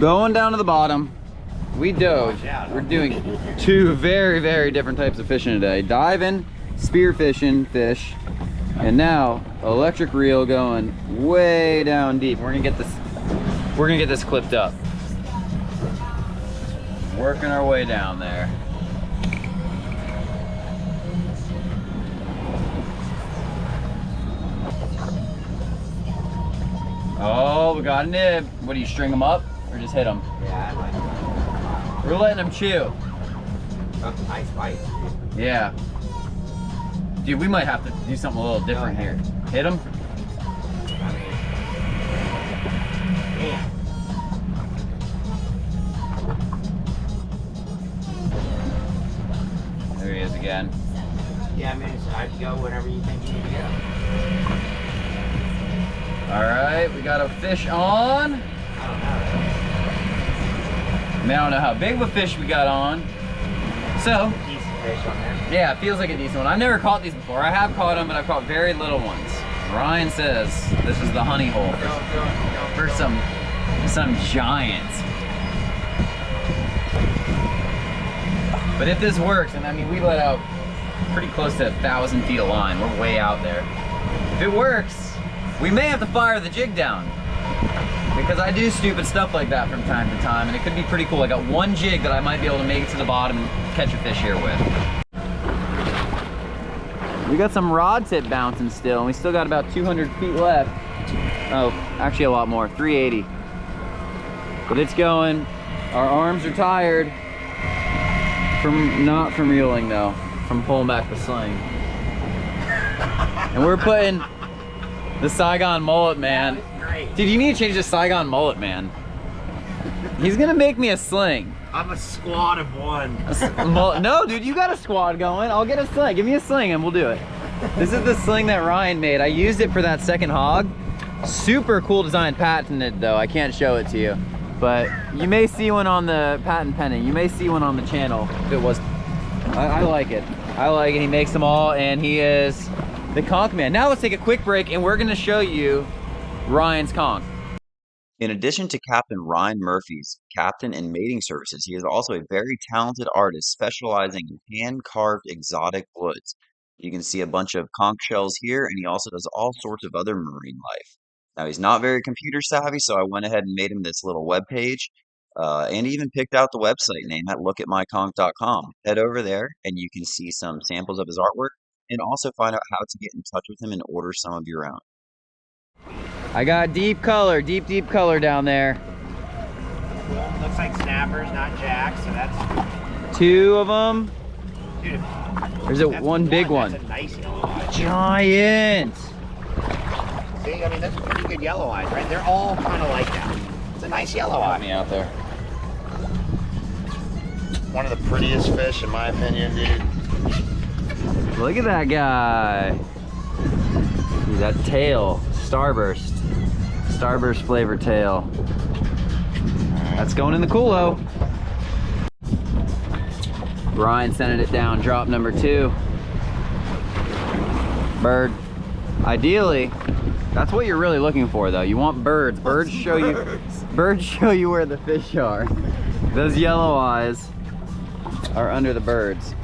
Going down to the bottom. We dove. We're doing two very, very different types of fishing today. Diving, spear fishing fish, and now electric reel going way down deep. We're gonna get this clipped up. Working our way down there. Oh, we got a nib. What do you string them up or just hit them? Yeah, I like it. We're letting them chew. That's a nice bite. Yeah. Dude, we might have to do something a little different here. Hit them? Yeah. There he is again. Yeah, I mean, I'd go whenever you think you need to go. All right, we got a fish on. I don't know. I mean, I don't know how big of a fish we got on. So, Decent fish on there. yeah, it feels like a decent one. I've never caught these before. I have caught them, but I've caught very little ones. Ryan says this is the honey hole for some giants. But if this works, and I mean, we let out pretty close to 1,000 feet of line. We're way out there. If it works, we may have to fire the jig down, because I do stupid stuff like that from time to time, and it could be pretty cool. I got one jig that I might be able to make it to the bottom and catch a fish here with. We got some rod tip bouncing still, and we still got about 200 feet left. Oh, actually a lot more, 380. But it's going. Our arms are tired not from reeling though, from pulling back the sling. And we're putting the Saigon mullet, man. Dude, you need to change the Saigon mullet, man. He's gonna make me a sling. I'm a squad of one. No, dude, you got a squad going. I'll get a sling. Give me a sling and we'll do it. This is the sling that Ryan made. I used it for that second hog. Super cool design, patented though. I can't show it to you. But you may see one on the patent pending. You may see one on the channel if it was. I like it. I like it. He makes them all, and he is the conch man. Now let's take a quick break, and we're gonna show you Ryan's conch. In addition to Captain Ryan Murphy's captain and mating services, he is also a very talented artist specializing in hand-carved exotic woods. You can see a bunch of conch shells here, and he also does all sorts of other marine life. Now, he's not very computer savvy, so I went ahead and made him this little web page, and even picked out the website name at lookatmyconch.com. Head over there, and you can see some samples of his artwork, and also find out how to get in touch with him and order some of your own. I got deep color down there. Well, looks like snappers, not jacks, so that's... Two of them. Dude, there's one big one. That's a nice yellow eye. Giant. See, I mean, that's a pretty good yellow eyes, right? They're all kind of like that. It's a nice yellow eye. Got me out there. One of the prettiest fish, in my opinion, dude. Look at that guy. Dude, that tail, starburst flavored tail. That's going in the Kulo. Ryan sending it down, drop number 2. Bird. Ideally, that's what you're really looking for though. You want birds. Birds show you where the fish are. Those yellow eyes are under the birds.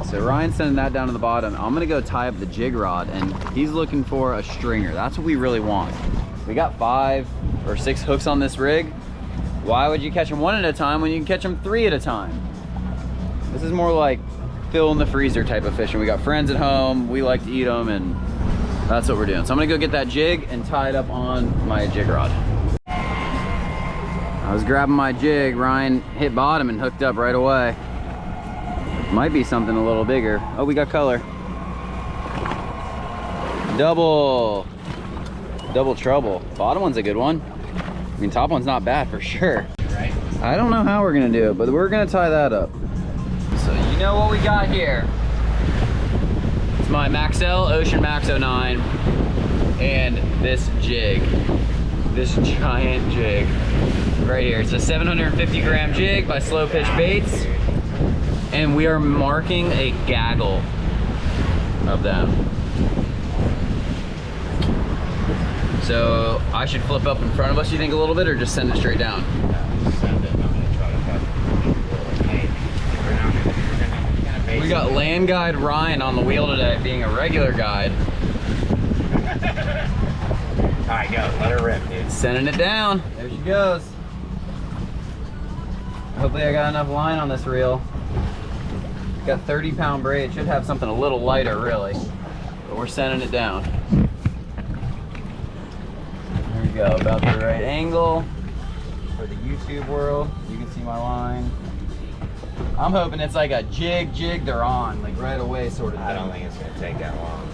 So Ryan's sending that down to the bottom. I'm gonna go tie up the jig rod, and he's looking for a stringer. That's what we really want. We got 5 or 6 hooks on this rig. Why would you catch them one at a time when you can catch them 3 at a time? This is more like fill in the freezer type of fishing. We got friends at home, we like to eat them, and that's what we're doing. So I'm gonna go get that jig and tie it up on my jig rod. I was grabbing my jig, Ryan hit bottom and hooked up right away. Might be something a little bigger. Oh, we got color. Double trouble. Bottom one's a good one. I mean, top one's not bad for sure. Right? I don't know how we're gonna do it, but we're gonna tie that up. So you know what we got here. It's my Maxel Ocean Max 09 and this jig. This giant jig right here. It's a 750 gram jig by Slow Pitch Baits. And we are marking a gaggle of them. So I should flip up in front of us, you think, a little bit, or just send it straight down? crazy. We got land guide Ryan on the wheel today, being a regular guide. All right, go. Let her rip, dude. Sending it down. There she goes. Hopefully I got enough line on this reel. Got 30-pound braid. Should have something a little lighter, really. But we're sending it down. There we go. About the right angle for the YouTube world. You can see my line. I'm hoping it's like a jig, they're on, like right away sort of thing. I don't think it's going to take that long.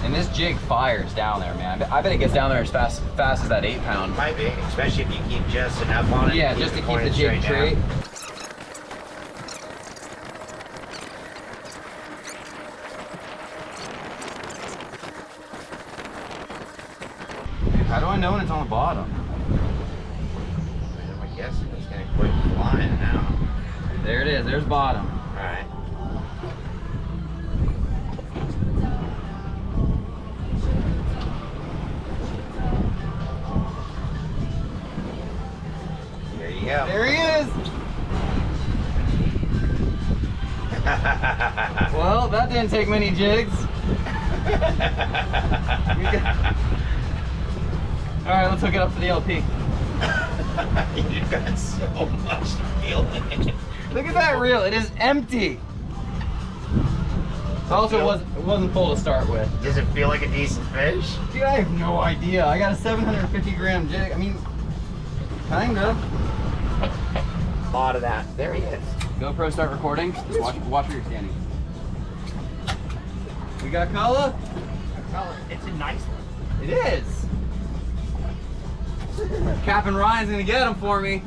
And this jig fires down there, man. I bet it gets down there as fast as that 8-pound. Might be, especially if you keep just enough on it. Yeah, just to keep the jig straight. How do I know when it's on the bottom? I'm guessing it's going to quit flying now. There it is, there's bottom. All right. There you go. There he is! Well, that didn't take many jigs. All right, let's hook it up to the LP. You've got so much feel in it. Look at that reel, it is empty. Also, it wasn't full to start with. Does it feel like a decent fish? Dude, I have no idea. I got a 750-gram jig. I mean, kind of. A lot of that. There he is. GoPro, start recording. Just watch where you're standing. We got color? It's a nice one. It is. Captain Ryan's gonna get him for me.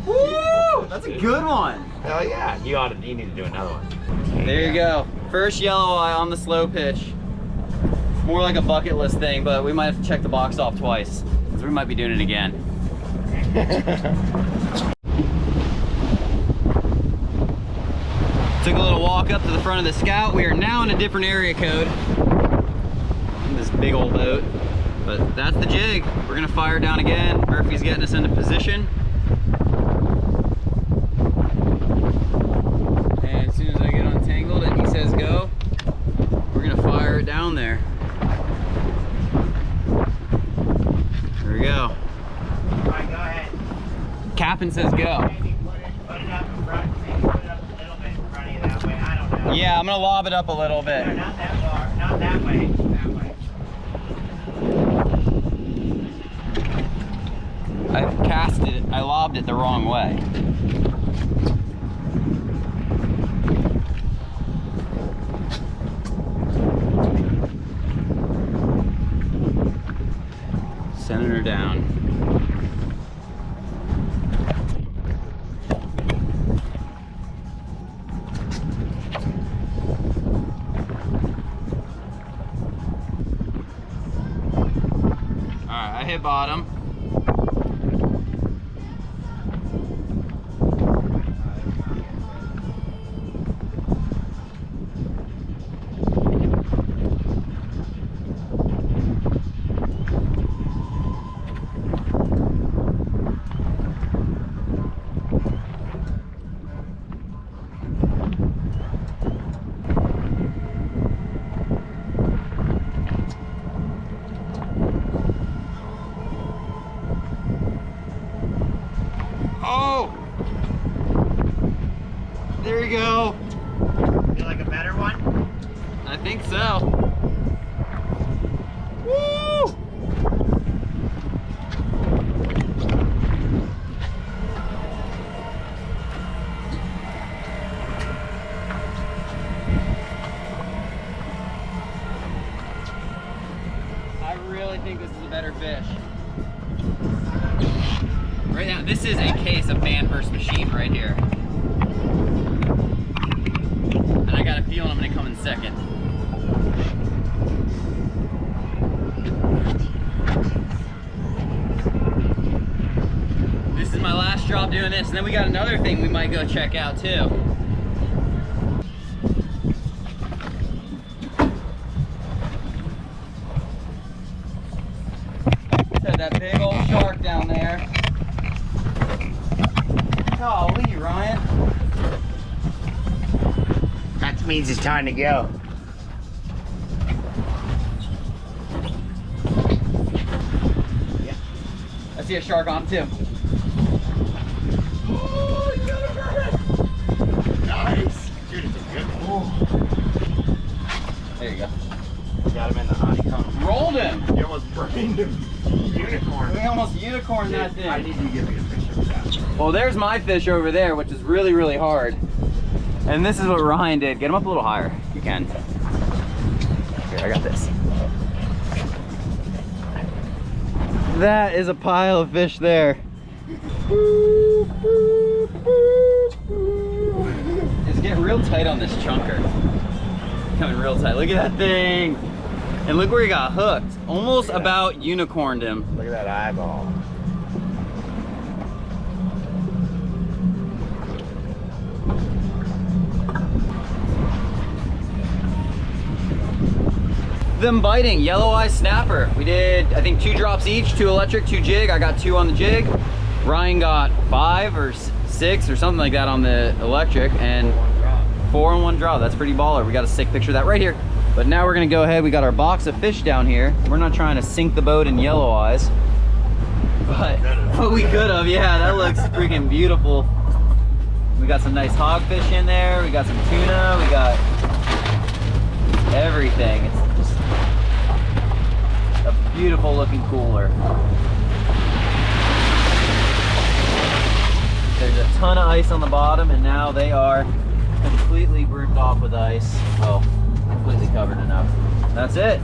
Woo! That's a good one. Hell yeah. You need to do another one. There you go. First yellow eye on the slow pitch. More like a bucket list thing, but we might have to check the box off twice, because we might be doing it again. Took a little walk up to the front of the Scout. We are now in a different area code in this big old boat. But that's the jig. We're gonna fire down again. Murphy's getting us into position. And as soon as I get untangled and he says go, we're gonna fire it down there. There we go. All right, go ahead. Captain says go. Maybe put it up in front. Maybe put it up a little bit in front of you that way. I don't know. Yeah, I'm gonna lob it up a little bit. No, not that far. Not that way. That way. I cast it, I lobbed it the wrong way. Sending her down. All right, I hit bottom. Oh! There you go. Feel like a better one? I think so. Woo! I really think this is a better fish. Right now, this is a case of man versus machine right here. And I got a feeling I'm gonna come in second. This is my last drop doing this, and then we got another thing we might go check out too. Had that big old shark down there. means it's time to go. Yeah. I see a shark on too. Oh, you got it! Nice. Dude, it's a good one. There you go. Got him in the honeycomb. Rolled him. You almost brained him. Unicorn. We almost unicorned that thing. I need you to give me a picture of that. Well, there's my fish over there, which is really, really hard. And this is what Ryan did. Get him up a little higher, if you can. Here, I got this. That is a pile of fish there. It's getting real tight on this chunker. Coming real tight. Look at that thing. And look where he got hooked. Almost about unicorned him. Look at that eyeball. Them biting, yellow eye snapper. We did, I think 2 drops each, 2 electric, 2 jig. I got 2 on the jig. Ryan got 5 or 6 or something like that on the electric, and 4 in 1 drop. That's pretty baller. We got a sick picture of that right here. But now we're gonna go ahead. We got our box of fish down here. We're not trying to sink the boat in yellow eyes, but we could have. Yeah, that looks freaking beautiful. We got some nice hogfish in there. We got some tuna. We got everything. It's just a beautiful looking cooler. There's a ton of ice on the bottom, and now they are completely brimmed off with ice. Well, completely covered enough. That's it.